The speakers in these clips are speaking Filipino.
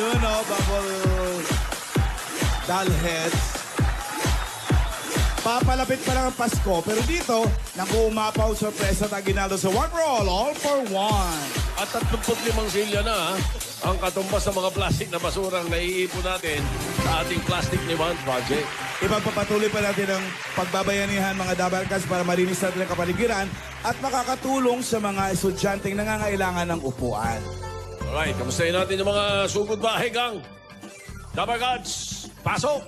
Ayun, oh, bubble doll heads. Papalapit pa lang ang Pasko, pero dito, naku, umapaw sorpresa at aginaldo sa one roll, all for one. At 35 silya na ang katumbas ng mga plastic na basurang naiipon natin sa ating Plastic Demand Project. Ipagpapatuloy pa natin ang pagbabayanihan mga dabarkas para marinis natin ang kapaligiran at makakatulong sa mga estudyanteng nangangailangan ng upuan. Alright, kamustahin natin yung mga sugod bahay gang. Dabarkads, pasok!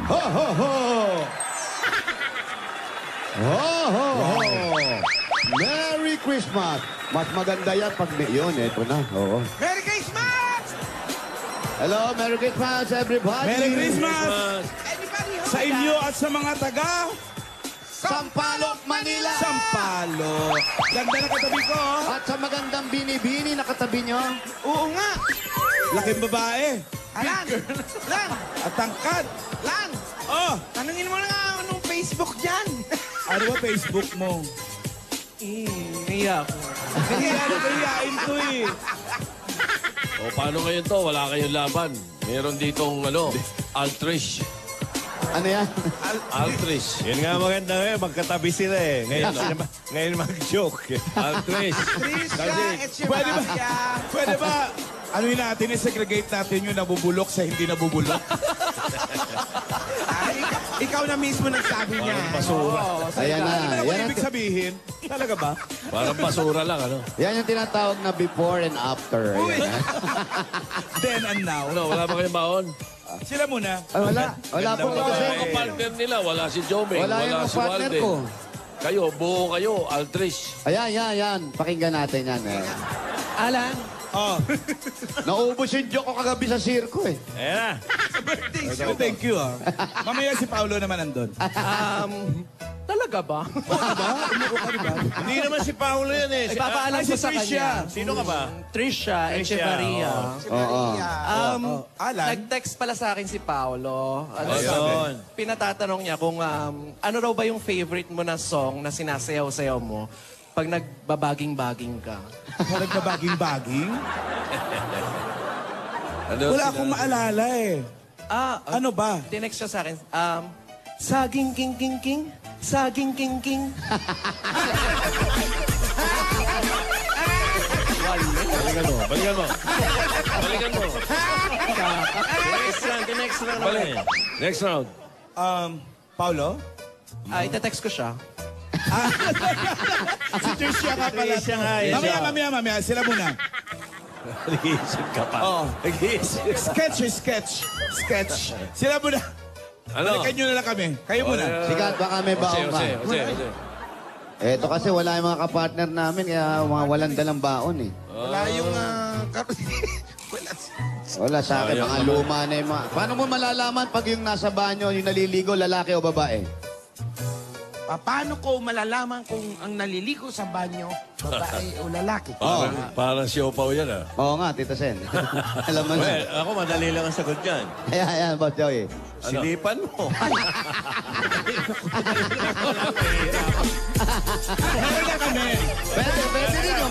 Ho, ho, ho! Ho, ho, ho! Merry Christmas! Mas maganda yan pag may yun. Ito na. Oo. Merry Christmas! Hello, Merry Christmas, everybody! Merry Christmas Everybody home. sa inyo at sa mga taga Sampaloc, Manila! Sampaloc. Ganda na katabi ko, oh. At sa magandang bini-bini na katabi nyo. Oo nga. Laking babae. Lan! Lan! At tangkad. Lan! Oh, Tanungin mo na nga anong Facebook dyan. ano ba Facebook mo? Iya ako. Hindi ano kayain ko eh. O paano ngayon to? Wala kayong laban. Meron ditong Altrish. Ano yan? Altrish. Yun nga maganda ngayon, magkatabi sila eh. Ngayon mag-joke. Altrish. Trisha, Pwede ba? Echevarria. Pwede ba? Ano yun natin, i-segregate natin yung nabubulok sa hindi nabubulok. Ay, ikaw na mismo nagsabi niya. Basura. Ayan na. Ano ba naman Yan, ibig sabihin? Talaga ba? Parang basura lang, yan yung tinatawag na before and after. Ayan. Then and now. Wala ba kayong baon? Sila muna. Ay, wala. Wala po Wala kasi. yung partner nila. Wala si Joming. Wala yung si partner Walden. ko. Kayo, buo kayo. Altrish. Ayan, yan. Pakinggan natin yan. Alan, Oh, Naubos yung joke ko kagabi sa circo eh. Ayan na. thank you ah. Mamaya si Paolo naman nandun. talaga ba? Hindi naman si Paolo yan eh. Ipapaalam ko sa kanya. Sino ka ba? Trisha Echevarria. Oo. Nag-text pala sa akin si Paolo. Ayun. Pinatatanong niya kung ano raw ba yung favorite mo na song na sinasayaw-sayaw mo pag nagbabaging-baging ka. Nagpabaging-baging? Ano Wala akong maalala eh. Ano ba? Tinext siya sa akin, saging king-king-king, saging king-king. Balikan mo. Balikan mo. Balikan mo. Tinext lang Balik. naman. Next round. Paolo? Itetext ko siya. Si Tricia ka pala. Tricia nga, yun siya. Mamaya. Sila muna. Nag-iisip ka pa. Oo. Nag-iisip. Sketch. Sila muna. Ano? Balikan nyo na lang kami. Kayo muna. Sikat, baka may baon ka. Jose. Eto kasi wala yung mga kapartner namin, kaya mga walang dalang baon eh. Wala yung... Wala sa akin, mga luma na yung mga... Paano mo malalaman pag yung nasa banyo, yung naliligo, lalaki o babae? Paano ko malalaman kung ang naliligo sa banyo, babae o lalaki? Parang siopaw yan Oo nga, Tita Sen. Alam mo Well, na. ako madali lang ang sagot dyan. Ayan, Boss Joey. Silipan mo.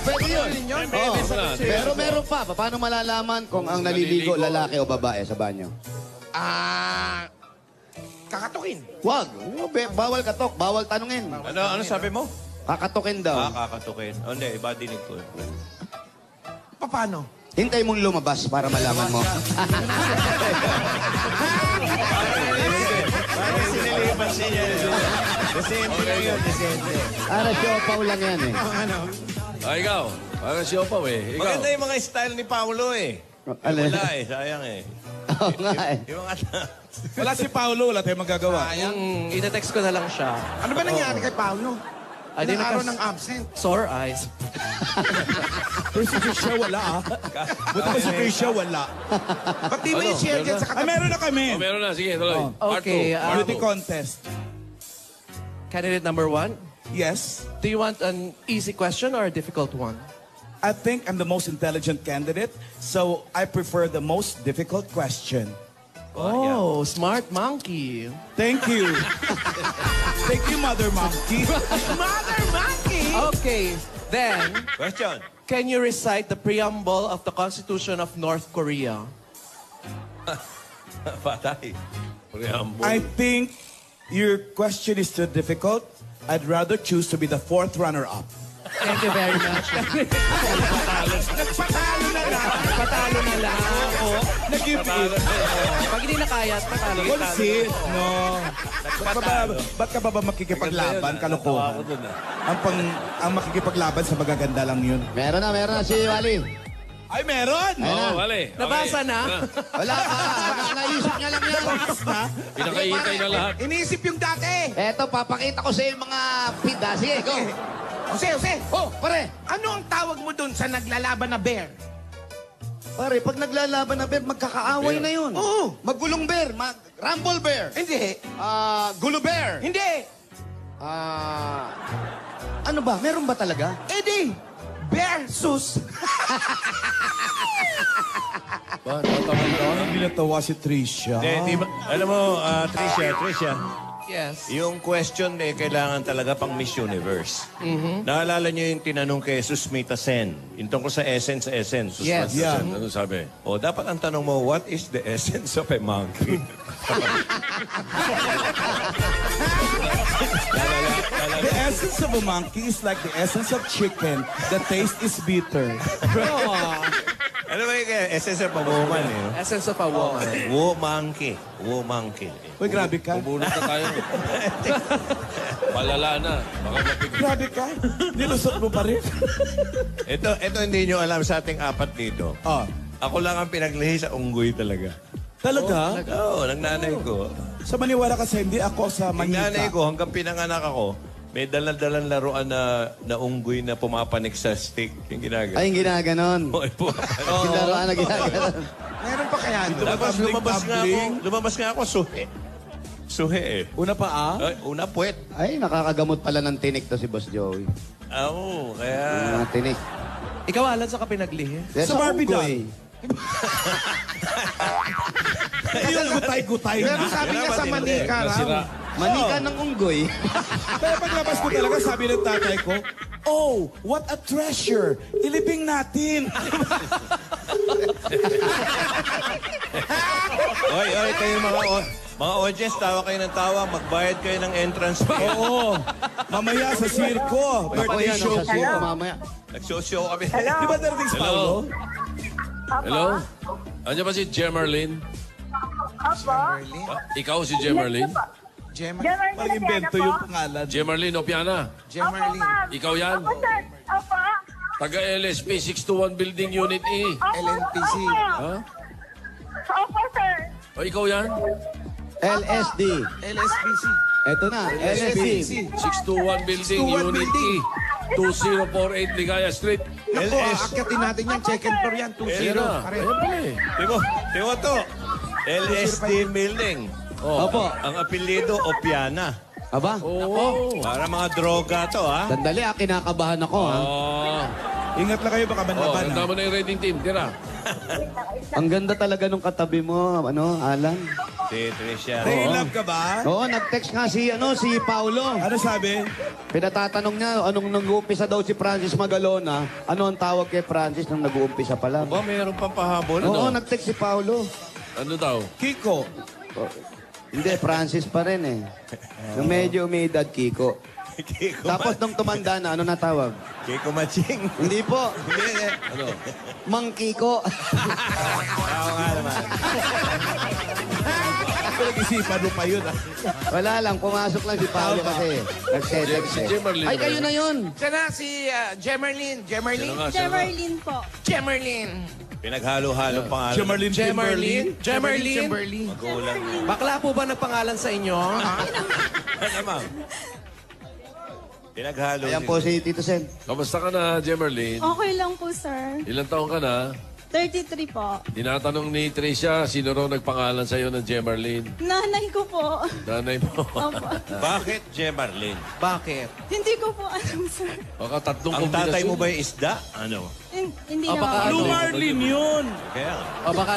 Pwede yun. Oo. Pero meron pa. Paano malalaman kung ang naliligo, lalaki o babae sa banyo? Kakatukin. Wag. Bawal katok. Bawal tanungin. Ano sabi mo? Kakatukin daw. Kakatukin. O, hindi, iba dinig ko. Paano? Hintay mong lumabas para malaman mo. Sinilipan siya. Desembre lang yun, Desembre. Siopaw lang yan eh. Ikaw. Parang siopaw eh. Ikaw. Maganda yung mga style ni Paolo eh. Ano? Wala eh, sayang eh. Oo nga eh. Yung mga... Wala si Paolo, wala tayong magagawa. Itetext ko na lang siya. Ano ba nangyari kay Paolo? Ay, di Ilang araw nakas- ng absent. Sore eyes. Pero si Trisha, wala ah. Buti ba si Trisha, wala. Ba't di mo i-share dyan sa Ay, meron na kami. Oh, meron na. Sige, tuloy. Part Okay, two, part Beauty two. contest. Candidate number 1. Yes. Do you want an easy question or a difficult one? I think I'm the most intelligent candidate, so I prefer the most difficult question. Oh, smart monkey. Thank you. Thank you, Mother Monkey. Mother Monkey! Okay, then, Question. can you recite the preamble of the Constitution of North Korea? Patay. Preamble. I think your question is too difficult. I'd rather choose to be the fourth runner-up. Thank you very much. Nagpatalo na lang. Patalo na lang. Nag-give in. Pag hindi na kaya, patalo. Concede, no. Ba't ka ba makikipaglaban? Kalokohan. Ang makikipaglaban sa magaganda lang yun. Meron na si Wally. Ay, meron! Oh, wali. Nabasa na? Wala pa. Naisip niya lang yan. Pinakaintay na lahat. Iniisip yung dati. Eto, papakita ko sa yung mga pida. Sige, go. Jose, Oh, pare. ano ang tawag mo dun sa naglalaban na bear? Pare, pag naglalaban na bear, magkakaaway na yun. Oo. Maggulong bear, rumble bear. Hindi. Gulo bear. Hindi. Ano ba? Meron ba talaga? Eddie. Versus. Ang binatawa si Trisha. Di ba, alam mo, Tricia, Yes. yung question eh, kailangan talaga pang Miss Universe. Naalala niyo yung tinanong kay Susmita Sen, yung tungkol sa essence. Yes. Yeah. Ano sabi? O, dapat ang tanong mo, what is the essence of a monkey? The essence of a monkey is like the essence of chicken. The taste is bitter. Ano ba yung essence of a woman eh? Essence of a woman. Womonkey. Uy, grabe ka. Bubulot na tayo. Palala na. Baka mapigil. Grabe ka. Nilusot mo pa rin. Ito hindi nyo alam sa ating apat dito. Ah, Ako lang ang pinaglihi sa unggoy talaga. talaga? Oo, ng nanay ko. Sa maniwala kasi hindi ako sa Ang nanay Manila. ko, hanggang pinanganak ako, may dalang-dalang laruan na unggoy na pumapanik sa stick. Yung ginagawa. Ay, yung ginaganon. Oo, Sinaroan na ginaganon. Meron pa kaya doon? Tapos Tumbling. lumabas nga ako, suhe eh. Una pa ah? Ay, una puwet. Ay, nakakagamot pala ng tinik to si Boss Joey. Oo, kaya... Mga tinik. Ikaw, Alan, sa kapinaglihi? Yes, Sa Barbie doll. unggoy. Yung gutay-gutay Pero na. sabi niya sa Manika Nasira. raw. Manika ng unggoy. Pero paglabas ko talaga, sabi ng tatay ko, oh, what a treasure! Ilibing natin! Oy, kayo mga audience, tawa kayo ng tawa, magbayad kayo ng entrance fee. Oo. Mamaya sa sirko. Ako Birthday yan, show ang ko. sasyo mamaya. Nag-show kami. Di ba darating si Paolo? Hello? Andiyan ba si Jemerlin? Opo. Ikaw si Jemerlin? Gemma. Jemerlin Mag-invento yung pangalan. Jemerlin Opiana? Gemarlin. Ikaw yan? Opo, sir. Opo. Taga LSP 621 Building Unit E. Opo. LNPC. Ha? Opo, sir. O ikaw yan? LSD. LSPC. Eto na, LSD. 621 Building 621 Unit building. E. 2048 Ligaya Street. Naku, aakyatin natin yan. Check and floor yan. 2-0. Ayan na. Pare. Ayan pala eh. Timo to. LSD Building. Opo. Ang apelyido, Opiana. Aba, Oo. Para mga droga to, ha? sandali kinakabahan ako ha. Oh. Ingat lang kayo, baka Oh, manlaban. handa mo na yung rating team. Tira. Ang ganda talaga nung katabi mo, Alan. Si Tricia. Nailove ka ba? Oo, nag-text nga si Paulo. Ano sabi? Pinatatanong niya, anong nag-uumpisa daw si Francis Magalona, ano ang tawag kay Francis nung nag-uumpisa pa lang. Ba, mayroon pang pahabol. Oo, nag-text si Paulo. Ano daw? Kiko. Oh, hindi, Francis pa rin eh. Nung medyo may edad, Kiko. Kiko, Tapos nung tumanda na, ano natawag? Kiko Maching. Hindi po, Ano? Mang Kiko. Oo nga naman. Pinag-isipan mo pa yun ah. Wala lang, pumasok lang si Paulo kasi. Nag-text Si eh. Jemerlin. Ay, kayo na yun. Siya na si Gemarlin. Gemarlin? Sino nga, sino nga? Jemerlin po. Gemarlin. Pinaghalo-halo pangalan. Jemarlyn Kimberly. Jemarlyn? Kimberly. Magulang niya. Bakla po ba nagpangalan sa inyo? Ano, ma'am? Pinaghalo. Ayan po si Tito Sen. Kamusta ka na, Jemarlyn? Okay lang po, sir. Ilang taong ka na? 33 po. Tinatanong ni Tricia, sino raw nagpangalan sa'yo ng Jemarlyn? Nanay ko po. Nanay mo. Opo. Bakit, Jemarlyn? Bakit? Hindi ko po alam, sir. Baka tatlong Ang tatay kombinasyon. mo ba yung isda? Ano? Hindi O, baka naman. ano? Marlin yun. Kaya, O baka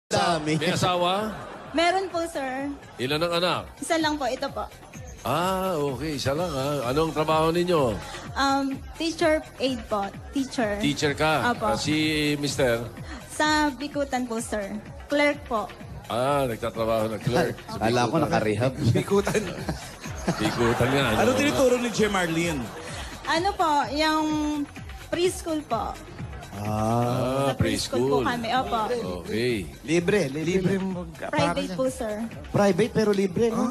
Dami. May asawa? Meron po, sir. Ilan ang anak? Isa lang po, ito po. Ah, okay. Isa lang ha. Anong trabaho ninyo? Teacher aid po. Teacher. Teacher ka? Apo. Si Mister? Sa Bikutan po, sir. Clerk po. Ah, nagtatrabaho na clerk. Kala ko naka-rehab. Bikutan. Ikutan nga. Ano tinuturo ni Jemarlyn? Ano po, yung preschool po. Ah, Sa preschool po preschool. kami. Opo. Okay. Libre. Libre mo. Private po, sir. Private pero libre, no?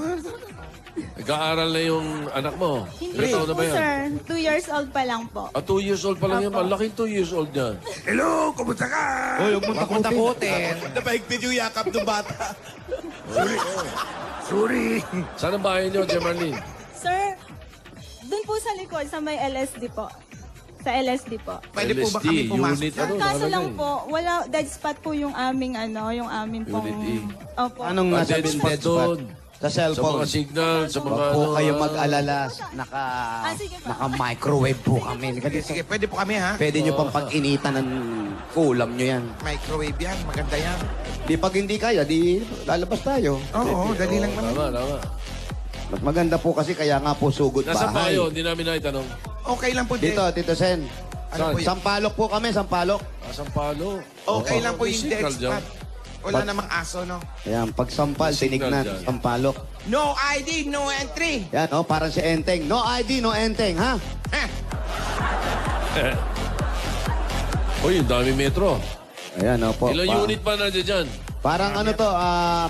Nag-aaral na yung anak mo? Hindi Ilang taon na po, ba yan? sir. 2 years old pa lang po. Ah, 2 years old pa lang yan. Apo. Malaking 2 years old yan. Hello, kumusta ka? Huwag mong takutin. Napahigpit yung yakap ng bata. Sorry. Saan ang bahay niyo, Jemarlyn? Sir, dun po sa likod, sa may LSD po. Sa LSD po. Pwede po ba kami LSD, pumasok unit, dyan? ano, Kaso nakalagay? lang po, wala dead spot po yung aming yung aming pong... Unit E. Opo. Anong Ah, nasa dead dead spot spot? doon. Sa Sa cellphone. mga signal, sa mga Huwag po ano, kayo ah. mag-alala. Sige po. Naka-microwave po kami. Sige, sige, pwede po kami ha? Pwede nyo pang pag-initan ng kulam nyo yan. Microwave yan, maganda yan. Di pag hindi kaya, di lalabas tayo. Oo, dali lang naman. Tama, tama. Mas maganda po kasi kaya nga po sugod Nasaan ba bahay. yun? Hindi namin naitanong. Okay lang po din. Dito, Tito Sen. Ano po yun? Sampalok po kami, Sampalok. Sampalo. Okay lang po May yung signal dead dyan. spot. Wala namang aso, no? Ayan, pag sampal, May signal tinignan. dyan. Sampalok. No ID, no entry. Yan, oh, parang si Enteng. No ID, no Enteng, ha? Uy, yung dami metro. Ayan, oh, po. Ilang unit pa nandiyan dyan? Parang ano to,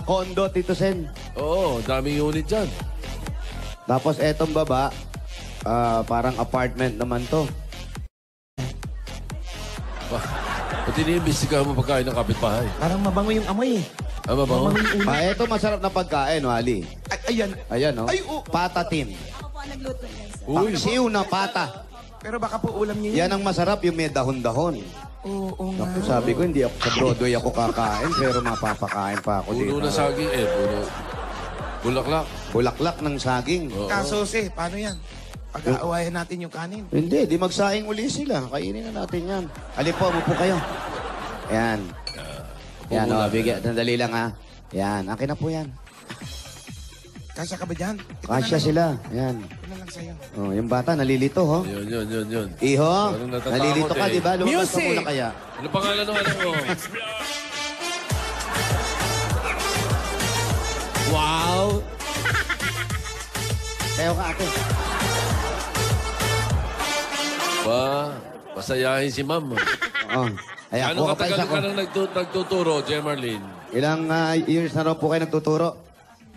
condo, Tito Sen. Oo, daming unit dyan. Tapos etong baba, parang apartment naman to. Pati iniimbestigahan mo pagkain ng kapitbahay. Parang mabango yung amoy eh. Ano ba? Eto masarap na pagkain, no, Ali. Ay, ayan. Ayan, no? Ay, oh. Patatim. Ako po ang nagluto niyan, sir. Paksiw na pata. Pero baka po ulam niyo Yan ang masarap, yung may dahon-dahon. Oo nga. Naku, sabi ko, hindi ako sa Broadway ako kakain, pero mapapakain pa ako dito. Puno na saging eh. Puno. Bulaklak. Bulaklak ng saging. Kasose, paano yan? Pag-aawayan natin yung kanin. Hindi, di magsaing uli sila. Kainin na natin yan. Alin po, umupo kayo. Yan. Yan, o, bigyan. Dali lang, ha. Yan, akin na po yan. Kasya ka ba dyan? Ito Kasya na lang. sila. Yan. Ito na lang sa'yo. Oh, yung bata, nalilito, ho. Yun. Iho, Parang natatakot nalilito ka, eh. di ba? Lumabas ka Music! muna kaya. Ano pangalan ng anak mo? Wow! Tayo ka, ate. Ba, pasayahin si ma'am. Oh. Ay, Ano ako pa katagal isa ka ko. nang nagtuturo, Jemarlyn? Ilang years na raw po kayo nagtuturo?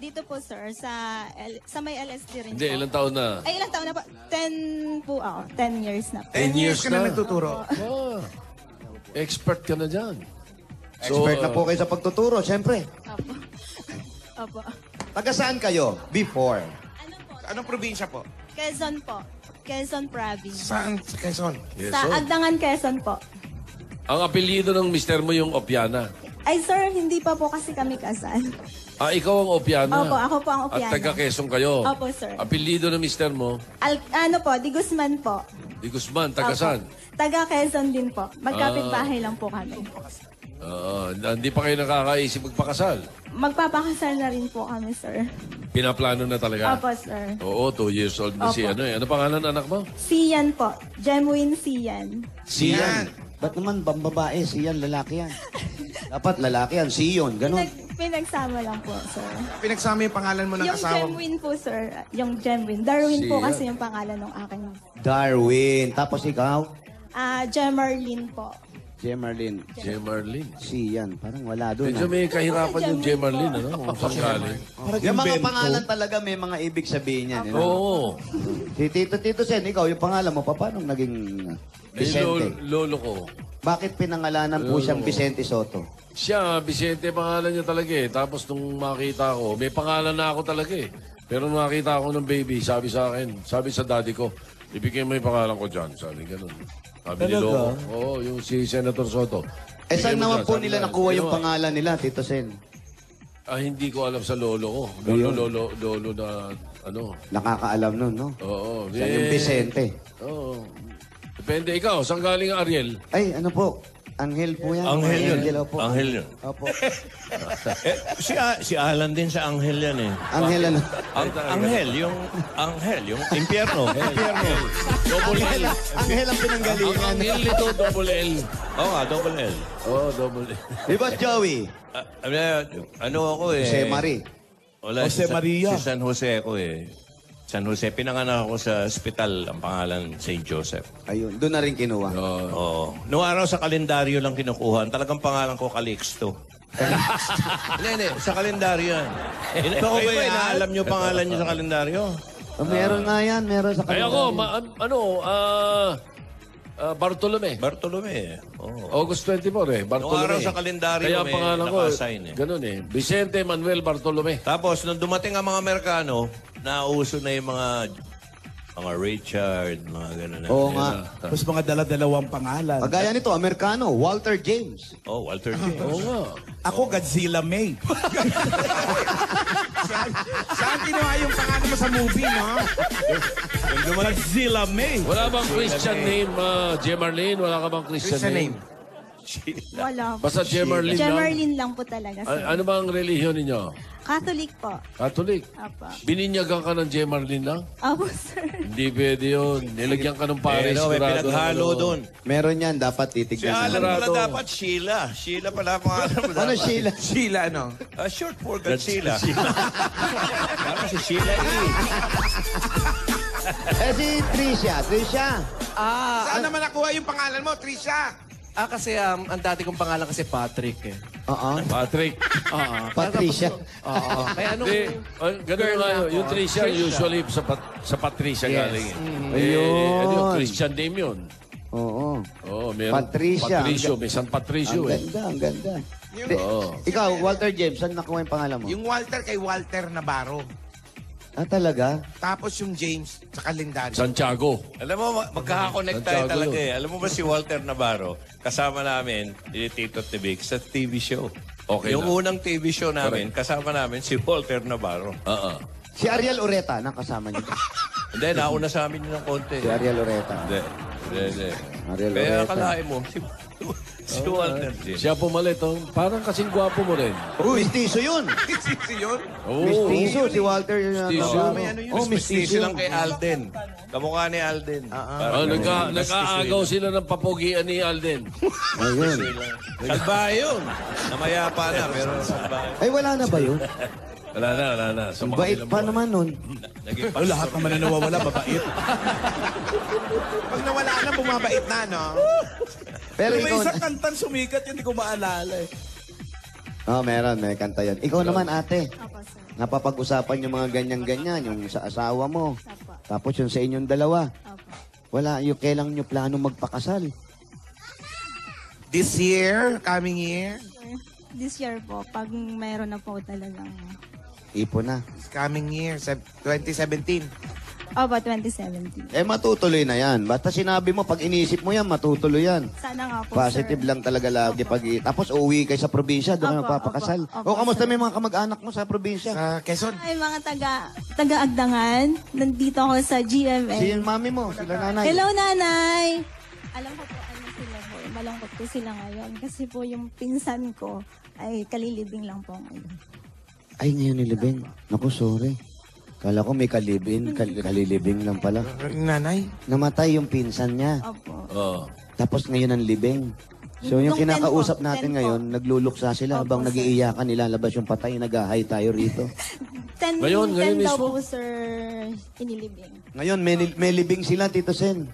Dito po, sir, sa may LSD rin Hindi, po. ilang taon na? Ay, ilang taon na po? 10 po ako. 10 years na po. 10 years ka na nagtuturo. Ah, expert ka na dyan. Expert na po kayo sa pagtuturo, siyempre. Opo. Opo. Taga saan kayo? Before. Ano po? Anong probinsya po? Quezon po. Quezon Province. Saan sa Quezon? Yes, Sa sir. Agdangan, Quezon po. Ang apelyido ng mister mo yung Opiana. Ay, sir, hindi pa po kasi kami kasal. Ah, ikaw ang Opiana? Opo, ako po ang Opiana. At taga Quezon kayo? Opo, sir. Apelyido ng mister mo? Ano po, Di Guzman po. Di Guzman, taga Opo. saan? Taga Quezon din po. Magkapit-bahay lang po kami. Hindi pa kayo nakakaisip magpakasal? Magpapakasal na rin po kami, sir. Pinaplano na talaga? Opo, sir. Oo, 2 years old na si Opo. ano eh. Ano pangalan ng anak mo? Sian po. Jemuin Sian. Sian. Ba't naman babae? Siyan, lalaki yan. Dapat lalaki yan. Siyon, ganun. Pinagsama lang po, sir. Pinagsama yung pangalan mo ng Yung asawa mo. Jemuin po, sir. Yung Jemuin. Darwin po Sian. kasi yung pangalan ng aking. Darwin. Tapos ikaw? Jemarlyn po. Jemarlin. Jemarlin. Si yan. Parang wala doon. Medyo may kahirapan yung Jemarlin, ano? Kung saan galing. Yung mga pangalan talaga may mga ibig sabihin yan. Oo. Si Tito Sen, ikaw, yung pangalan mo, paano naging Vicente? Lolo ko. Bakit pinangalanan po siyang Vicente Soto? Siya, Vicente, pangalan niya talaga eh. Tapos nung makita ko, may pangalan na ako talaga eh. Pero nung makita ko ng baby, sabi sa akin, sabi sa daddy ko, ibigay mo yung pangalan ko dyan. Sabi ganun. Sabi ni Lolo. Oo, yung si Senator Soto. Eh, Ibigay saan mo naman dyan. po Sabi nila niya, nakuha yung "Ginawa." pangalan nila, Tito Sen? Hindi ko alam sa lolo ko. Lolo na, ano. Nakakaalam nun, no? Oo. Siya yung Vicente. Oo. Depende ikaw, saan galing ang Ariel? Ay, ano po? Anghel po yan. Anghel yun. Angel, opo. Anghel yun. Opo. Si Alan din sa Anghel yan eh. Anghel ano? Anghel, yung impyerno. Impyerno. Double L. Anghel ang Ang pinanggalingan. Angel nito, double L. Oo nga, double L. Oo, double L. Di ba, Joey? Ano ako eh. Jose Marie. Wala, Jose Maria. Si San Jose ako eh. San Jose, pinanganak ako sa ospital, ang pangalan St. Joseph. Ayun, doon na rin kinuha. Oo. Noong araw sa kalendaryo lang kinukuha. Talagang pangalan ko Calixto. Hindi. Sa kalendaryo yan. Ito ko ba yan? Alam nyo pangalan nyo sa kalendaryo? Meron nga yan, meron sa Ay ako, kanila. Bartolome. Bartolome. Oo. August 24 eh, Bartolome. Noong araw sa kalendaryo Kaya ang may pangalan ko, naka-assign eh. ganun eh. Vicente Manuel Bartolome. Tapos, nung dumating ang mga Amerikano, nauso na yung mga Richard, mga gano'n na. Oo nga. Tapos mga dala-dalawang pangalan. Pagaya nito, Amerikano, Walter James. Oh, Walter James. Oo nga. Ako, Godzilla May. Saan ginawa yung pangalan mo sa movie, no? Godzilla May. Wala bang Christian name, Jemarlin? Wala ka bang Christian name? Wala po. Basta Jemarlin lang. Jemarlin lang po talaga, sir. Ano bang relihiyon ninyo? Catholic po. Catholic. Apo. Bininyagan ka ng Jemarlin lang? Apo, sir. Hindi pwede yun. Nilagyan ka ng pares. Pero may sigurado pinaghalo ano. doon. Meron yan, dapat Si titignan Alan natin. pala dapat Sheila. Sheila pala ang pangalan mo dapat. Ano, Sheila? Sheila, ano? Short for Godzilla. Parang si Sheila E. Eh, si Tricia. Saan naman nakuha yung pangalan mo, Trisha? Kasi ang dati kong pangalan kasi Patrick eh. Oo. Patrick. Patricia. Oo. Kaya nung... Hindi. Ganun nga yun. Yung Tricia, usually sa Patricia galing. Ayun. Yung Christian name yun. Oo. Oo, meron. Patricia. Patricio. May San Patricio Ang eh. ganda, ang ganda. Oo. Ikaw, Walter James, saan nakuha yung pangalan mo? Yung Walter kay Walter Navarro. Ah, talaga? Tapos yung James sa kalendaryo. Santiago. Alam mo, magkaka-connect tayo Santiago talaga yun. eh. Alam mo ba si Walter Navarro, kasama namin, ni Tito at ni Vic, sa TV show. Okay Yung na. unang TV show namin, kasama namin si Walter Navarro. Oo. Si Ariel Ureta, nakasama niyo. Hindi, nauna sa amin yun ng konti. Si Ariel Ureta. Hindi. Ariel Kaya Ureta. akalain mo, si Walter James. Siya pumalit. Oh. Parang kasing gwapo mo rin. Mistiso yun. Sisi yun? Oo. Mistiso, si Walter. Mistiso. May ano yun, Oh, mistiso mistiso lang kay Alden. Kamukha ni Alden. Nagkaagaw sila ng papogian ni Alden. Ayun. Salbahe yun. Namayapa na, pero salbahe. Ay, wala na ba yun? Wala na. Sa mga Bait ilang pa buwan. naman nun. Naging Oh, lahat naman na nawawala, babait. Pag nawala na, bumabait na, no? Pero Pero may ikaw, isang kantang sumikat, hindi ko maalala eh. meron, may kanta yan. Ikaw naman, ate. Apo, sir. Napapag-usapan yung mga ganyan-ganyan, yung sa asawa mo. Apo. Tapos yung sa inyong dalawa. Apo. Wala, yung kailang nyo plano magpakasal. This year, coming year, This year po, pag mayroon na po talagang... Ipo na. this coming year, 2017. Opo, 2017. Eh, matutuloy na yan. Basta sinabi mo, pag inisip mo yan, matutuloy yan. Sana nga po, Positive sir. lang talaga lagi. Tapos uuwi kayo sa probinsya, doon Opo, ka magpapakasal. opo, O, kamusta sir. may mga kamag-anak mo sa probinsya? Sa Quezon. Ay, mga taga-Agdangan. Nandito ako sa GMA. Si yung mami mo, sila nanay. Hello, nanay! Alam ko po, ano sila po. Malungkot po sila ngayon. Kasi po yung pinsan ko ay kalilibing lang po ngayon. Ay, ngayon nilibing. Naku, sorry. Kala ko may kalibing, kalilibing lang pala. Nanay. Namatay yung pinsan niya. Opo. Oo. Tapos ngayon ang libing. So yung Nung 10 kinakausap po, natin 10 po. ngayon, nagluluksa sila Opo, habang sir. nag-iiyakan, nilalabas yung patay, nag-ahay tayo rito. 10 Ngayon 10 daw mismo? po, sir, inilibing. Ngayon, may libing sila, Tito Sen.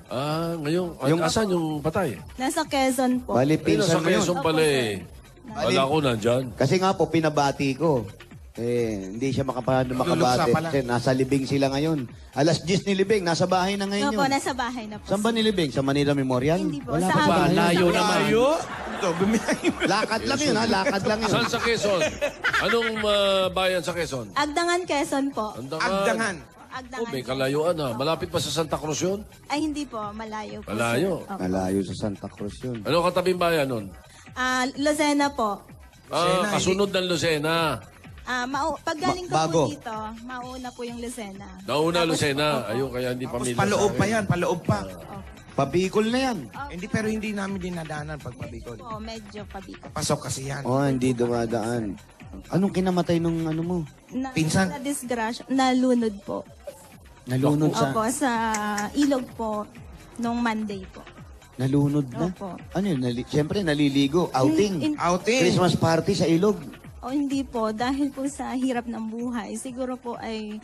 Ngayon, Yung- asan yung patay? Nasa Quezon po. Bali, Ay, nasa pinsan mo yun. Quezon pala eh. Wala ko nandyan. Kasi nga po, pinabati ko. Hindi siya makapano Luluksa makabati. pala. Kasi nasa libing sila ngayon. Alas 10 ni libing, nasa bahay na ngayon Opo, yun. nasa bahay na po. Saan ba nilibing? Sa Manila Memorial? Hindi po, Wala sa pa amin. ba? Layo Sa naman. Layo? Ito, bumiyahin mo. Lakad lang yun, ha? Lakad lang yun. Saan sa Quezon? Anong bayan sa Quezon? Agdangan, Quezon po. Agdangan. Agdangan. Oh, may kalayuan ha. Malapit pa sa Santa Cruz yun? Ay, hindi po. Malayo po. Malayo. sir. Opo. Malayo sa Santa Cruz yun. Ano katabing bayan nun? Lucena po. Kasunod ng Lucena. Pag galing ko Bago. po dito, mauna po yung Lucena. Nauna Tapos- Lucena. Opo. Ayun, kaya hindi Tapos pamilya paloob sa pa akin. yan, paloob pa. Pabicol na yan. Pero hindi namin dinadaanan pag pabikol. Po, medyo pabiko. Pasok kasi yan. Oh, hindi dumadaan. Anong kinamatay nung ano mo? Pinsan? Na disgrasya, nalunod po. Nalunod sa... Opo, sa ilog po, nung Monday po. Nalunod na? Opo. Ano yun? Siyempre, naliligo. Outing. Outing. Christmas party sa ilog. O hindi po, dahil po sa hirap ng buhay, siguro po ay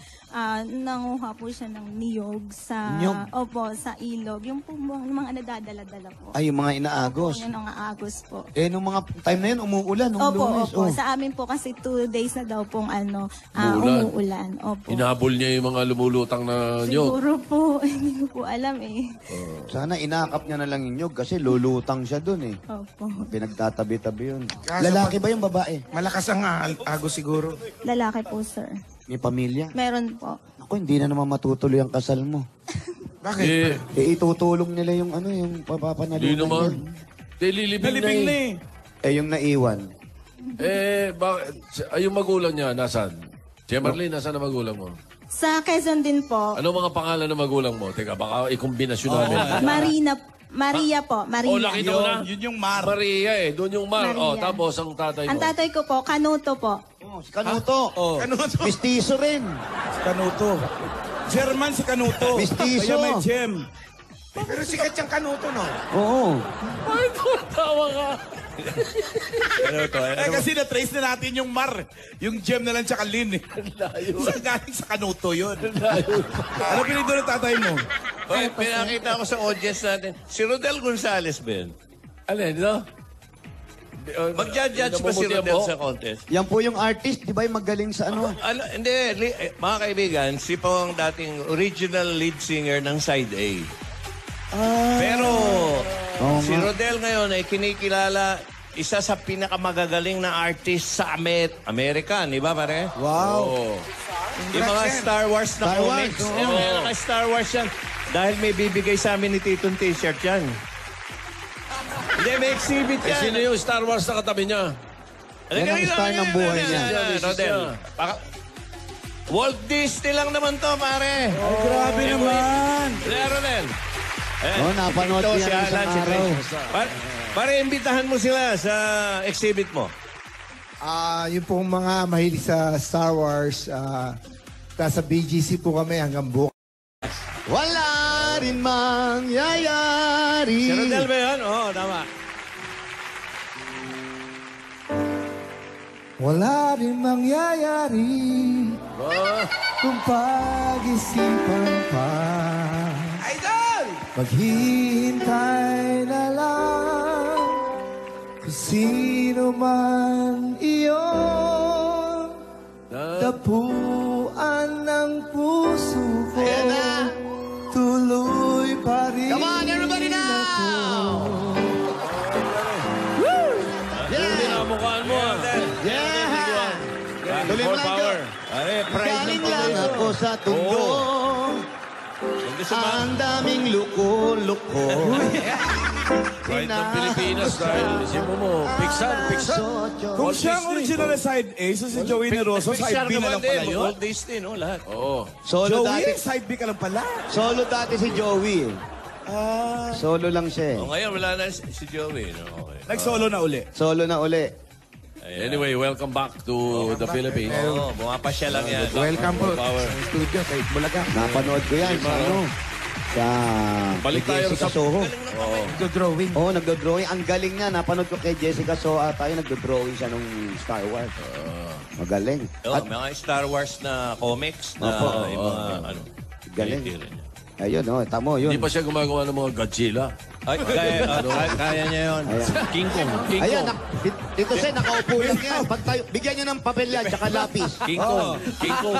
nanguha po siya ng niyog sa, Niyog? opo, sa ilog. Yung po mga nadadala-dala po. Ay, yung mga inaagos. Yung mga agos po. Nung mga time na yun, umuulan. Nung Opo, Lunes. opo. Oh. Sa amin po kasi 2 days na daw pong Umuulan. umuulan. Opo. Hinabol niya yung mga lumulutang na nyog. Siguro po, hindi ko po alam eh. Sana inakap niya na lang yung nyog kasi lulutang siya dun eh. Opo. Pinagtatabi-tabi yun. Kaso Lalaki ba yung babae? Malakas ang agos siguro. Lalaki po, sir. May pamilya? Meron po. Ako, hindi na naman matutuloy ang kasal mo. Bakit? Itutulong nila yung yung Hindi papapanalunan naman. yan. Lilibing Nalibing na eh. eh. Yung naiwan. Bakit? Yung magulang niya, nasan? Chemarley, nasan ang magulang mo? Sa Quezon din po, Ano mga pangalan ng magulang mo? Teka, baka ikombinasyon namin. Maria po. Maria. Oh, nakita mo na? Yun yung Mar. Maria eh. Doon yung Mar. Maria. Oh, tapos ang tatay mo. Ang tatay ko po, Kanuto po. Oh, si Kanuto. Kanuto. Mistiso rin. Kanuto. German si Kanuto. Mistiso. Kaya may gem. Pero sikat yung kanuto, no? Oo. Ay, tawa ka. Kasi na-trace na natin yung Mar. Yung gem na lang tsaka Lin eh. Sa galing sa Kanuto yun. Ano pinito ng tatay mo? Oy, pinakita ko sa audience natin, si Rodel Gonzales, Ben. Alin, no? Mag-judge ba si Namumuti ang Rodel buhok? sa contest? Yan po yung artist, di ba yung magaling sa ano? Hindi, mga kaibigan, si po ang dating original lead singer ng Side A. Pero si Rodel ngayon ay kinikilala isa sa pinakamagagaling na artist sa American, di ba pare? Wow. Oo. Yung mga Star Wars na Star Wars, comics. oo. Yung mga naka-Star Wars yan. Dahil may bibigay sa amin ni Titong t-shirt yan. Hindi, may exhibit Eh, yan. sino yung Star Wars na katabi niya? Yan ang star ng buhay niya. Rodel. Walt Disney lang naman to, pare. Ay, grabe naman. Rodel. Oh, napanood ko Ito, yan si Alan, isang si araw. Grace. Pare, imbitahan mo sila sa exhibit mo. Yung pong mga mahilig sa Star Wars, nasa BGC po kami hanggang bukas. Wala rin mangyayari. Si Rodel ba yun? Oo, tama. Wala rin mangyayari kung pag-isipan pa. Idol! Maghihintay na lang kung sino man iyon. Tapuan ng puso ko. Tuloy pa rin. Come on, everybody now! Pinamukhaan mo ah. Yeah! Tuloy mo lang Power. ito. Pare, pride ng Galing lang pamilya. ako sa tundo. Kung gusto mo, Ang daming luko-luko. Pride ng Pilipinas dahil isipin mo, Pixar. Kung siya ang original na side A, so si Joey Neroso, side B na lang pala yun. Walt Disney, no? Lahat. Oo. Solo dati. Joey, side B ka lang pala. Solo dati si Joey. Solo lang siya. O ngayon, wala na si Joey. No? Okay. Nag-solo na uli. Solo na uli. Anyway, welcome back to the Philippines. Oo, bumapasya lang yan. Welcome po Power. sa studio kay Bulaga. Napanood ko yan sa ano. Sa Balik tayo Jessica sa- Soho. Nagdo-drawing. Oo, nagdo-drawing. Ang galing niya. Napanood ko kay Jessica Soho tayo. Nagdo-drawing siya nung Star Wars. Magaling. Oh, mga Star Wars na comics na Opo. yung mga ano. Galing. Tinitira niya. Ayun, tamo yun. Hindi pa siya gumagawa ng mga Godzilla. Ay, kaya niya yun. King Kong. King Ayan, Kong. dito Sen, nakaupo lang yan. Pag tayo, bigyan nyo ng papel yan, tsaka lapis. King Kong. King Kong.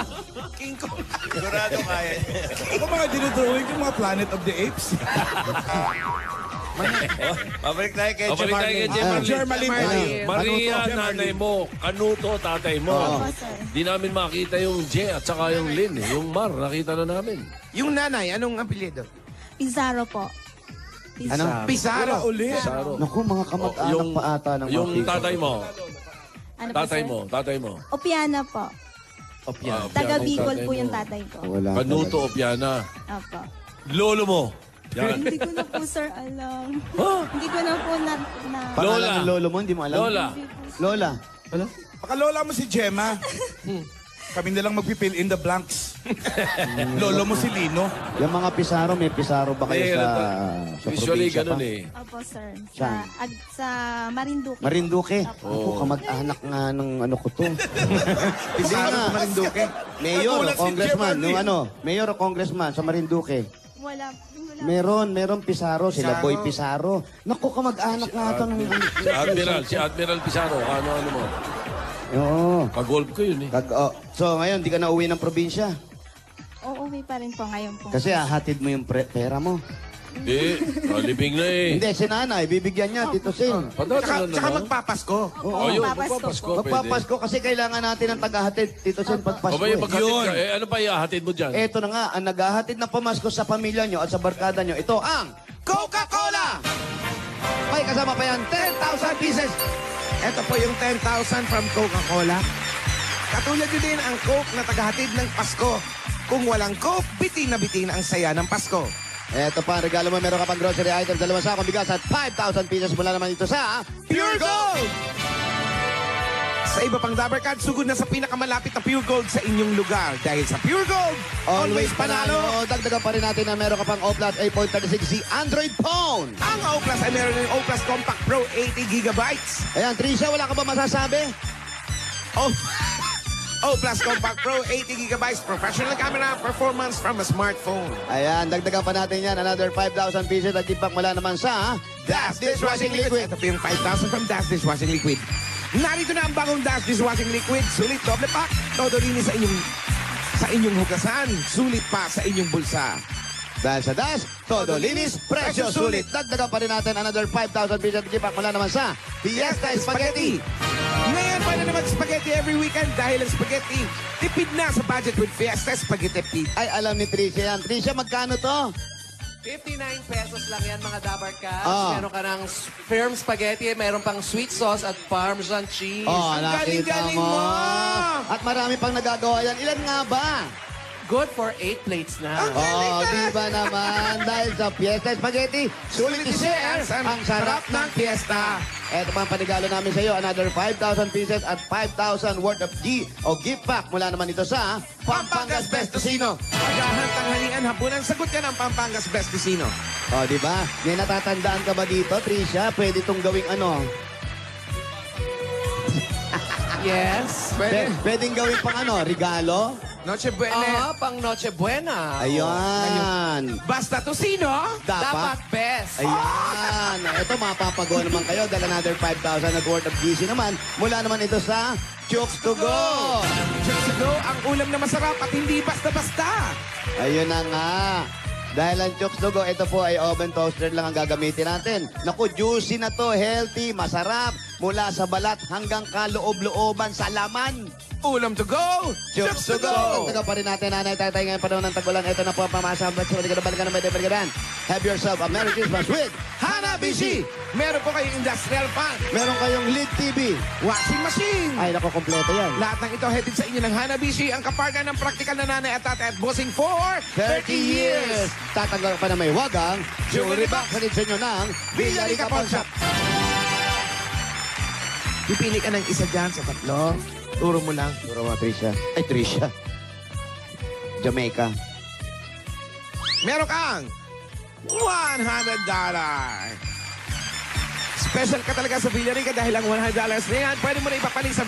King Kong. Sigurado kaya niya. Ako mga dinodrawing ko mga Planet of the Apes. Pabalik tayo kay Pabalik tayo kay Jemarlin. Jermaline. Maria, nanay mo. Kanuto, tatay mo. Opo, sir. Di namin makita yung J at saka yung Lin. Yung Mar, nakita na namin. Yung nanay, anong apelyido? Pizarro po. Ano? Pizarro. Uli. Saro. Naku, mga kamag-anak pa ata ng mga Yung Pizarro. tatay mo. Ano po, Tatay sir? mo, tatay mo. Opiana po. Opiana. Taga Bicol tatay po mo. yung tatay ko. Wala Kanuto, Opiana. Opo. Lolo mo. Yan. Hindi ko na po, sir, alam. Hindi ko na po na... Pangalan Lola. ng lolo mo, hindi mo alam? Lola. Lola. Ano? Pakalola mo si Gemma. Kami na lang magpifill in the blanks. Lolo mo si Lino. Yung mga Pizarro, may Pizarro ba kayo Eh, sa Usually, probinsya ganun pa? eh. Opo, sir. Saan? Sa Marinduque. Marinduque. Opo. Ako, kamag-anak nga ng ano ko to. Pizarro sa Marinduque. Mayor o Nagulat si congressman. Gemma, Nung mayor o congressman sa Marinduque. Wala. Meron Pizarro, sila Boy Pizarro. Naku, kamag-anak nga ito ng... Si Admiral Pizarro. Ano mo? Oo. Kagolf ko yun eh. So, ngayon, di ka na uwi ng probinsya. Uuwi pa rin po ngayon po. Kasi hatid mo yung pera mo. Hindi. Libing na eh. Hindi, si nanay, bibigyan niya, Tito Sin. Padala Tsaka na. magpapasko. Oh, yun. Magpapasko Magpapasko. po. Pwede. Magpapasko kasi kailangan natin ng tagahatid, Tito Sin, pagpasko. O ba yung eh. paghatid ka? Ano pa ihahatid mo dyan? Eto na nga, ang naghahatid ng pamasko sa pamilya nyo at sa barkada nyo, ito ang Coca-Cola! May kasama pa yan, 10,000 pieces! Ito po yung 10,000 from Coca-Cola. Katulad nyo din ang Coke na tagahatid ng Pasko. Kung walang Coke, bitin na ang saya ng Pasko. Eto pa, ang regalo mo, meron ka pang grocery items, 2 sakong bigas at 5,000 pieces mula naman ito sa Pure Gold! Sa iba pang Dabber Card, sugod na sa pinakamalapit na Pure Gold sa inyong lugar. Dahil sa Pure Gold, always panalo! Dagdagan pa rin natin na meron ka pang O-Plus 8.36C Android phone. Ang O+ ay meron ng O+ Compact Pro 80GB. Ayan, Tricia, wala ka ba masasabi? O+ Compact Pro 80GB professional camera performance from a smartphone. Ayan, dagdagan pa natin yan. Another 5,000 pieces at impact mula naman sa Dash Dishwashing Liquid. Ito po yung 5,000 from Dash Dishwashing Liquid. Narito na ang bagong Dash Dishwashing Liquid. Sulit, doble pack. Todo linis sa inyong hugasan. Sulit pa sa inyong bulsa. Dahil sa Dash, todo linis, presyo sulit. Dagdagan pa rin natin another 5,000 pieces at impact mula naman sa Fiesta Spaghetti. Ngayon pa na naman spaghetti every weekend dahil ang spaghetti tipid na sa budget with Fiesta Spaghetti Pit. Ay, alam ni Tricia yan. Tricia, magkano to? 59 pesos lang yan, mga Dabar Cats. Ah. Meron ka ng firm spaghetti, meron pang sweet sauce at parmesan cheese. Oh, Ang nakita galing-galing mo. mo. At marami pang nagagawa yan. Ilan nga ba? Good for 8 plates na. Oh, di ba naman? Dahil sa Fiesta Spaghetti, sulit i-share ang sarap ng fiesta. Eto pa ang panigalo namin sa iyo, another 5,000 pieces at 5,000 worth of gift pack mula naman ito sa Pampangas Best Casino. Agahan, tanghalian, hapunan, sagot ka ng Pampangas Best Casino. Oh, di ba? May natatandaan ka ba dito, Tricia? Pwede itong gawing ano? Yes. Pwedeng gawing pang ano, regalo? Noche Buena. Pang Noche Buena. Ayun. Basta Tosino. Dapat best. Ayan. Ito, mapapagawa naman kayo. Dahil another 5,000 at worth of GC naman. Mula naman ito sa Chooks to Go. Chooks to Go, ang ulam na masarap at hindi basta-basta. Ayun na nga. Dahil ang Chooks to Go, ito po ay oven toaster lang ang gagamitin natin. Naku, juicy na to, healthy, masarap. Mula sa balat hanggang kaloob-looban sa laman. Ulam to go. Chooks to Go. Taga pa rin natin, nanay, tatay, ngayong panahon ng tagulan. Ito na po ang pamasabat. So, balikan na may balikan. Have yourself a Merry Christmas with Hanabishi. Meron po kayong industrial fan. Meron kayong LED TV. Washing machine. Ay, naku, kompleto yan. Lahat ng ito headed sa inyo ng Hanabishi, ang kapartner ng praktikal na nanay at tatay at bossing for 30 years. Tatanggap pa na may wagang jewelry box sa inyo ng Villarica Pawn Shop. Pipili ka ng isa dyan sa tatlo. Turo mo lang. Puro mga Tricia. Ay, Tricia. Jamaica. Meron kang $100. Special ka talaga sa Villarica dahil ang $100 na yan, pwede mo na ipapalit sa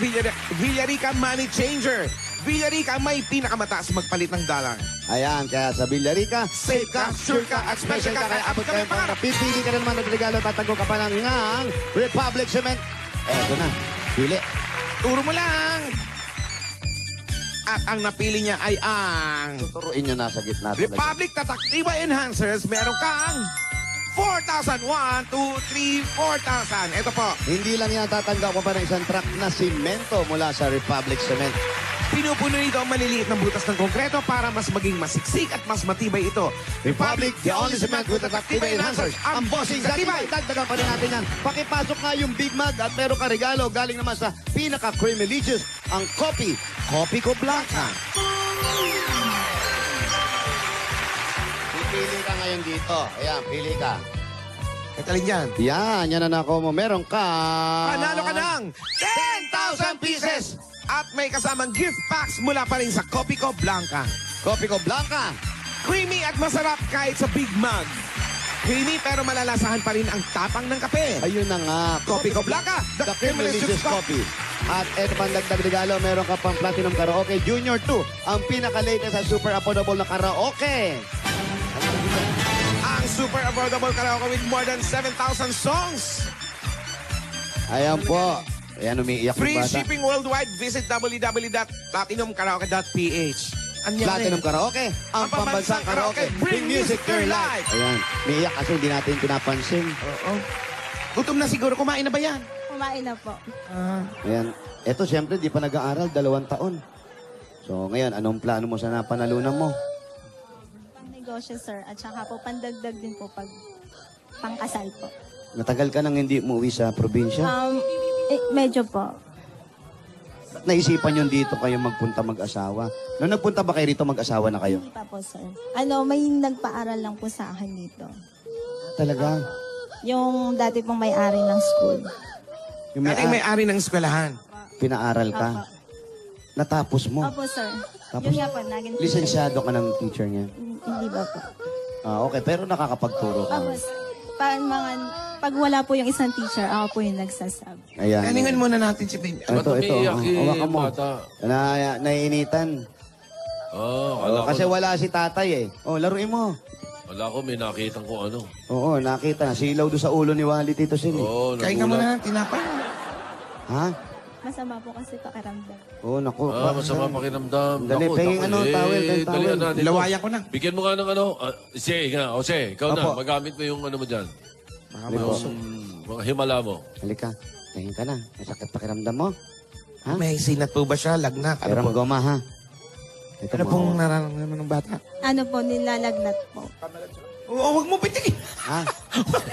Villarica Money Changer. Villarica may pinakamataas magpalit ng dollar. Ayan, kaya sa Villarica, Safe ka, sure ka, at special ka. Kaya abot kayo pang napipili ka na naman ng regalo. Tatago ka pa ng Republic Cement. Eto na, pili. Turo mo lang. At ang napili niya ay ang Turuin nyo nasa gitna. talaga. Republic Tatak Tibay Enhancers. Meron kang 4,000. 1, 2, 3, 4,000. Ito po. Hindi lang yan, tatanggap ko pa ng isang truck na simento mula sa Republic Cement. Pinupuno nito ang maliliit ng butas ng konkreto para mas maging masiksik at mas matibay ito. Republic, the only cement with attractive enhancers. Ang bossing sa tibay. Dagdagan pa rin natin yan. Pakipasok nga yung Big Mag at meron ka regalo galing naman sa pinaka-creamy delicious, ang Kopi Ko Blanca. Pipili ka ngayon dito. Ayan, pili ka. Katalin yan. Yan na nako mo. Meron ka. Panalo ka ng 10,000 pieces! At may kasamang gift packs mula pa rin sa Kopi Ko Blanca. Kopi Ko Blanca. Creamy at masarap kahit sa Big Mug. Creamy pero malalasahan pa rin ang tapang ng kape. Ayun na nga. Kopi Ko Blanca, The Creamy Delicious Coffee. At eto pang dagdag regalo, meron ka pang Platinum Karaoke Junior 2. Ang pinaka-latest at super affordable na karaoke. Ang super affordable karaoke with more than 7,000 songs. Ayan po. Ayan, umiiyak Free yung bata. shipping worldwide. Visit www.platinumkaraoke.ph. Platinum Karaoke, ang pambansang karaoke. Bring music to your life. Ayan, umiiyak kasi hindi natin pinapansin. Oo. Gutom na siguro. Kumain na ba yan? Kumain na po. Ayan. Eto, siyempre, di pa nag-aaral, 2 taon. So, ngayon, anong plano mo sa napanalunan mo? Pang negosyo, sir. At saka po, pandagdag din po pag pangkasal po. Matagal ka nang hindi umuwi sa probinsya? Medyo po. Ba't naisipan yun dito kayo magpunta mag-asawa? Nung nagpunta ba kayo rito mag-asawa na kayo? Hindi pa po, sir. May nagpaaral lang po sa akin dito. Talaga? Yung dati pong may-ari ng school. Yung Dating may-ari ng eskwelahan. pinaaral ka? Opo. Natapos mo? Opo, sir. Tapos, Yun nga po, naging lisensyado ka ng teacher niya? Hindi ba po? Okay, pero nakakapagturo ka. Opo, pag wala po yung isang teacher, ako po yung nagsasab. Ayan. Kaningan muna natin si baby. Ba't umiiyak Hawakan mo. bata? Naiinitan. Kasi wala si tatay eh. Laruin mo. Wala ko, may nakita ko ano. Oo, nakita. Silaw doon sa ulo ni Wally Tito Sin. Kain ka muna ng tinapay. Ha? Masama po kasi pakiramdam. Naku. Masama pakiramdam. Dali, Naku, penging naku, towel, tawel. dalihan natin to. Lawayan ko na. Bigyan mo nga ng ano. Jose, ikaw na. Opo. Magamit mo yung ano mo dyan. Mga himala mo. Halika. Tingin ka na. May sakit pakiramdam mo. Ha? May sinat po ba siya? Lagnat? Pero Ano po? magoma ha. Ito Ano mo. pong nararamdaman ng bata? Ano po, nilalagnat po. Oo, wag mo pitigin. Ha?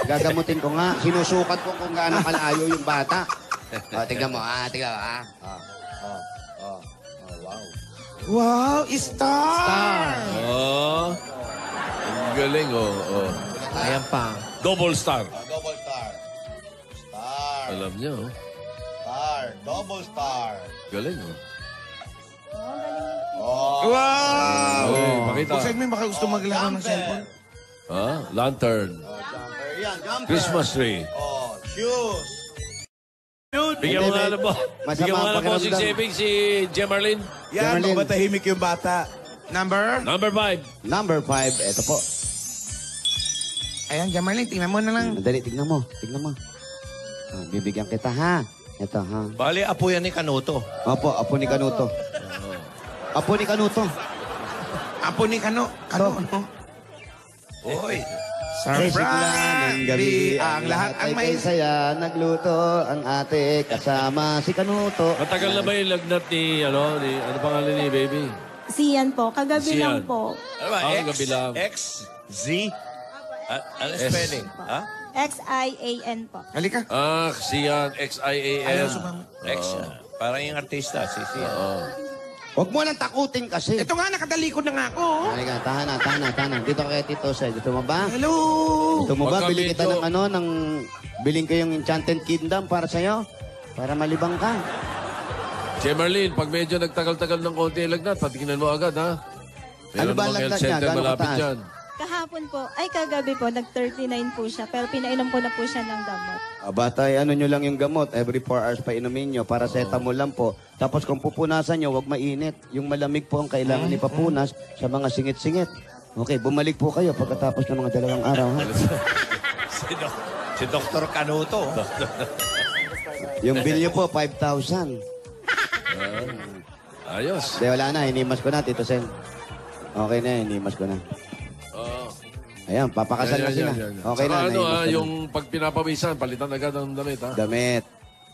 Gagamutin ko nga. Sinusukat ko kung gaano kalayo yung bata. Tignan mo. Tignan mo. Wow. Wow, star! Ang galing, Ayan pa. Double star. Double star. Star. Alam niya, Star. Double star. Galing, Wow! Pakita. Kung sa'yo may baka gusto maglaro ng cellphone. Lantern. Yan, jumper. Christmas tree. Shoes. Bigyan mo nga na po. Masama Bigyan mo nga ang na po si pakiramdam. Saving, si Jemarlin. Yan, Darlene. matahimik yung bata. Number? Number 5. Number 5. Ito po. Ayan, Jamarlin, tingnan mo na lang. Dali, tignan mo. Tignan mo. Bibigyan kita ha. Ito ha. Bali, apo yan ni Kanuto. Opo, apo ni Kanuto. Apo ni Kanuto. Apo ni Kano. Ano? Oy. Surprise! Ng gabi, Ang lahat ang may... saya. Nagluto ang ate kasama si Kanuto. Matagal na ba yung lagnat ni, ano pangalan ni baby? Siyan po, kagabi Siyan. lang po. Ano ba? Ang gabi lang. X, Z? Ano spelling? Ha? X-I-A-N po. Halika. Sian, X-I-A-N. Ayaw sumama. X. Parang yung artista, si Sian. Huwag mo lang takutin kasi. Ito nga, nakatalikod na nga ako. Halika, tahan na. Dito kay Tito Sir. Dito mo ba? Hello! Dito mo ba? Pagka Biling kita medyo- biling ko yung Enchanted Kingdom para sa'yo. Para malibang ka. Jemarlin, pag medyo nagtagal-tagal ng konti yung lagnat, patingnan mo agad, ha? Ano ba ang namang lagnat health niya? center Gano'ng malapit kataas? dyan. Kahapon po, ay kagabi po, nag-39 po siya. Pero pinainom ko na po siya ng gamot. Batay, ano nyo lang yung gamot. Every 4 hours pa inumin nyo. Paracetamol lang po. Tapos kung pupunasan nyo, huwag mainit. Yung malamig po ang kailangan ipapunas sa mga singit-singit. Okay, bumalik po kayo pagkatapos ng mga 2 araw. Ha? Si Dr. Canuto. Yung bill nyo po, 5,000. Ayos. Hindi, wala na. Hinimas ko na, Tito Sen. Okay na, hinimas ko na. Ayan, papakasal na sila. Okay Saka na, ano nahimas ko na. yung pag pinapawisan, palitan agad ang damit ha. Damit.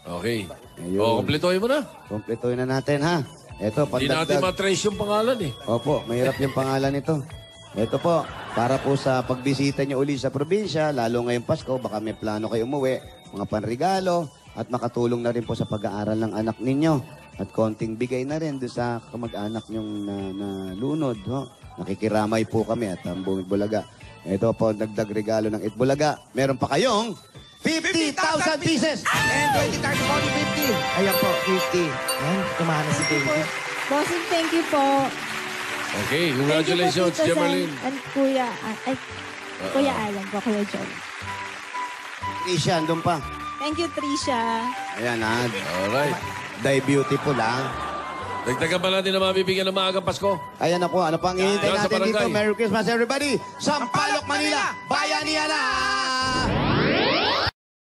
Okay. Ayun. O, kompletuhin mo na. Kompletuhin na natin, ha? Ito, Hindi natin pandagdag. matrace yung pangalan eh. Opo, mahirap yung pangalan nito. Ito po, para po sa pagbisita nyo uli sa probinsya, lalo ngayong Pasko, baka may plano kayo umuwi, mga panregalo, at makatulong na rin po sa pag-aaral ng anak ninyo. At konting bigay na rin doon sa kamag-anak nyong na lunod. Ho? Nakikiramay po kami at ang buong Itbulaga. Ito po, dagdag regalo ng Itbulaga. Meron pa kayong 50,000 pieces! And 20, 30, 40, 50. Ayan po, 50. Ayan, tumana si David. Bossing, thank you po. Okay, Thank congratulations, you po, Tito Sen Jemerlin. and Kuya, Kuya Alan po, Kuya John. Trisha, andun pa. Thank you, Trisha. Ayan, ha? Alright. Die beautiful, ha? Dagdagan pa natin na mabibigyan ng maagang Pasko. Ayan na po, ano pang hinihintay Diyan sa natin dito? barangay. Merry Christmas, everybody! Sampaloc, Manila! Bayanihan na!